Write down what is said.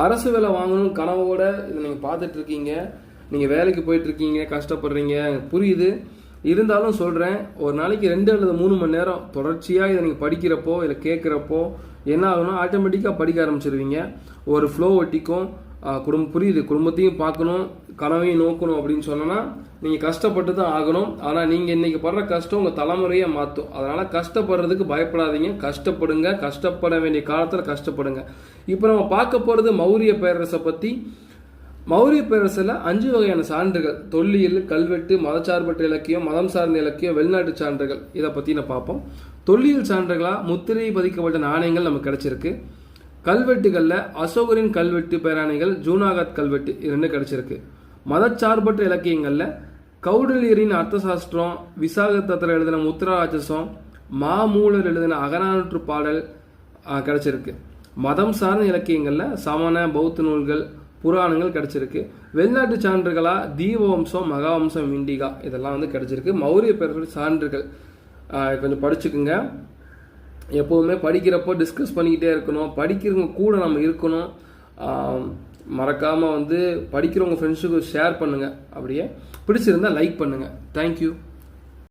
அரசு வேலை வாங்கணும் கனவோட இதை நீங்கள் பார்த்துட்டு இருக்கீங்க. நீங்கள் வேலைக்கு போயிட்டு இருக்கீங்க, கஷ்டப்படுறீங்க, புரியுது. இருந்தாலும் சொல்கிறேன், ஒரு நாளைக்கு 2 அல்லது 3 மணி நேரம் தொடர்ச்சியாக இதை நீங்கள் படிக்கிறப்போ இல்லை கேட்குறப்போ என்ன ஆகும்னா ஆட்டோமேட்டிக்காக படிக்க ஆரம்பிச்சிருவீங்க. ஒரு ஃப்ளோ ஒட்டிக்கும். புரியுது, குடும்பத்தையும் பார்க்கணும், கனவையும் நோக்கணும் அப்படின்னு சொன்னோன்னா நீங்கள் கஷ்டப்பட்டு தான் ஆகணும். ஆனால் நீங்கள் இன்றைக்கி படுற கஷ்டம் உங்கள் தலைமுறையை மாற்றும். அதனால் கஷ்டப்படுறதுக்கு பயப்படாதீங்க, கஷ்டப்படுங்க, கஷ்டப்பட வேண்டிய காலத்தில் கஷ்டப்படுங்க. இப்போ நம்ம பார்க்க போகிறது மௌரிய பேரரசை பற்றி. மௌரிய பேரரசில் 5 வகையான சான்றுகள்: தொல்லியல், கல்வெட்டு, மதச்சார்பற்ற இலக்கியம், மதம் சார்ந்த இலக்கியம், வெளிநாட்டு சான்றுகள். இதை பற்றி நான் பார்ப்போம். தொல்லியல் சான்றுகளாக முத்திரை பதிக்கப்பட்ட நாணயங்கள் நமக்கு கிடைச்சிருக்கு. கல்வெட்டுகளில் அசோகரின் கல்வெட்டு பேராணைகள், ஜூனாகத் கல்வெட்டு, இது 2 கிடைச்சிருக்கு. மதச்சார்பற்ற இலக்கியங்களில் கௌடல்யரின் அர்த்தசாஸ்திரம், விசாகதத்தர் எழுதின முத்திராராட்சசம், மாமூலர் எழுதின அகநானூற்று பாடல் கிடைச்சிருக்கு. மதம் சார்ந்த இலக்கியங்களில் சமண பௌத்த நூல்கள், புராணங்கள் கிடைச்சிருக்கு. வெளிநாட்டு சான்றுகளாக தீபவம்சம், மகாவம்சம், இண்டிகா இதெல்லாம் கிடைச்சிருக்கு. மௌரிய பேரரசு சான்றுகள் கொஞ்சம் படிச்சுக்குங்க. எப்போவுமே படிக்கிறப்போ டிஸ்கஸ் பண்ணிக்கிட்டே இருக்கணும். படிக்கிறவங்க கூட நம்ம இருக்கணும். மறக்காமல் படிக்கிறவங்க ஃப்ரெண்ட்ஸுக்கு ஷேர் பண்ணுங்கள். அப்படியே பிடிச்சிருந்தால் லைக் பண்ணுங்கள். தேங்க்யூ.